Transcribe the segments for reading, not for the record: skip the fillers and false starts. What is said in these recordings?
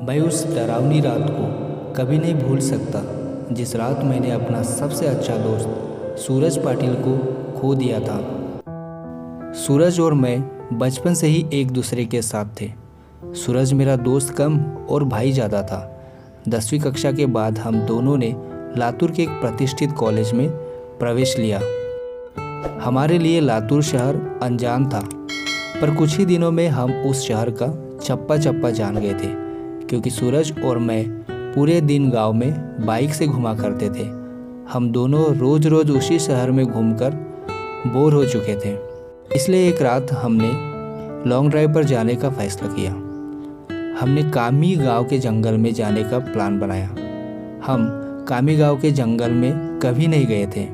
मैं उस डरावनी रात को कभी नहीं भूल सकता जिस रात मैंने अपना सबसे अच्छा दोस्त सूरज पाटिल को खो दिया था। सूरज और मैं बचपन से ही एक दूसरे के साथ थे। सूरज मेरा दोस्त कम और भाई ज़्यादा था। 10वीं कक्षा के बाद हम दोनों ने लातूर के एक प्रतिष्ठित कॉलेज में प्रवेश लिया। हमारे लिए लातूर शहर अनजान था, पर कुछ ही दिनों में हम उस शहर का चप्पा चप्पा जान गए थे, क्योंकि सूरज और मैं पूरे दिन गांव में बाइक से घुमा करते थे। हम दोनों रोज़ रोज़ उसी शहर में घूमकर बोर हो चुके थे, इसलिए एक रात हमने लॉन्ग ड्राइव पर जाने का फैसला किया। हमने कामी गांव के जंगल में जाने का प्लान बनाया। हम कामी गांव के जंगल में कभी नहीं गए थे,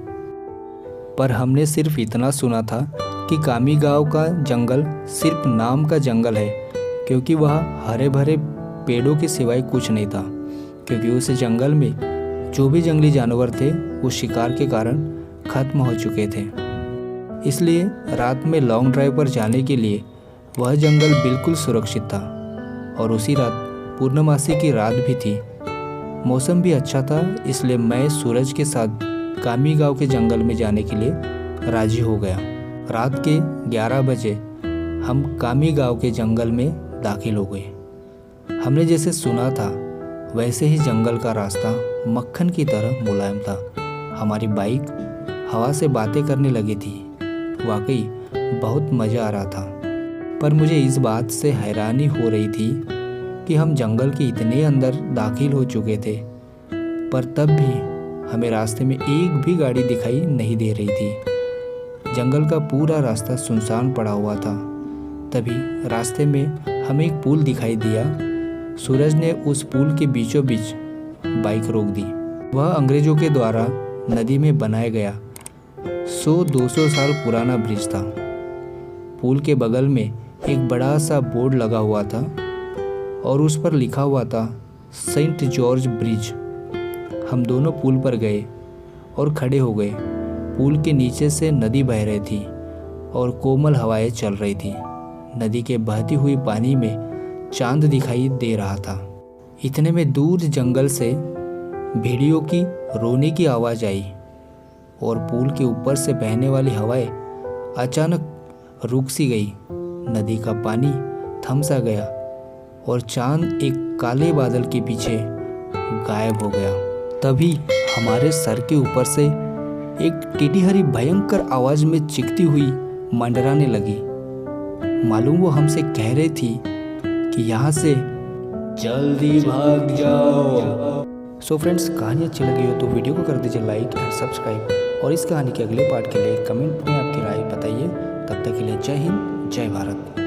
पर हमने सिर्फ इतना सुना था कि कामी गांव का जंगल सिर्फ नाम का जंगल है, क्योंकि वह हरे भरे पेड़ों के सिवाय कुछ नहीं था। क्योंकि उस जंगल में जो भी जंगली जानवर थे वो शिकार के कारण खत्म हो चुके थे। इसलिए रात में लॉन्ग ड्राइव पर जाने के लिए वह जंगल बिल्कुल सुरक्षित था। और उसी रात पूर्णमासी की रात भी थी। मौसम भी अच्छा था, इसलिए मैं सूरज के साथ कामी गांव के जंगल में जाने के लिए राजी हो गया। रात के 11 बजे हम कामी गांव के जंगल में दाखिल हो गए। हमने जैसे सुना था वैसे ही जंगल का रास्ता मक्खन की तरह मुलायम था। हमारी बाइक हवा से बातें करने लगी थी। वाकई बहुत मज़ा आ रहा था, पर मुझे इस बात से हैरानी हो रही थी कि हम जंगल के इतने अंदर दाखिल हो चुके थे, पर तब भी हमें रास्ते में एक भी गाड़ी दिखाई नहीं दे रही थी। जंगल का पूरा रास्ता सुनसान पड़ा हुआ था। तभी रास्ते में हमें एक पुल दिखाई दिया। सूरज ने उस पुल के बीचों बीच बाइक रोक दी। वह अंग्रेजों के द्वारा नदी में बनाया गया 100-200 साल पुराना ब्रिज था। पुल के बगल में एक बड़ा सा बोर्ड लगा हुआ था और उस पर लिखा हुआ था सेंट जॉर्ज ब्रिज। हम दोनों पुल पर गए और खड़े हो गए। पुल के नीचे से नदी बह रही थी और कोमल हवाएं चल रही थी। नदी के बहती हुई पानी में चांद दिखाई दे रहा था। इतने में दूर जंगल से भेड़ियों की रोने की आवाज़ आई और पुल के ऊपर से बहने वाली हवाएं अचानक रुक सी गई। नदी का पानी थम सा गया और चांद एक काले बादल के पीछे गायब हो गया। तभी हमारे सर के ऊपर से एक टीडी हरी भयंकर आवाज़ में चीखती हुई मंडराने लगी। मालूम वो हमसे कह रही थी कि यहाँ से जल्दी भाग जाओ। सो फ्रेंड्स, कहानी अच्छी लगी हो तो वीडियो को कर दीजिए लाइक एंड सब्सक्राइब, और इस कहानी के अगले पार्ट के लिए कमेंट में आपकी राय बताइए। तब तक के लिए जय हिंद, जय भारत।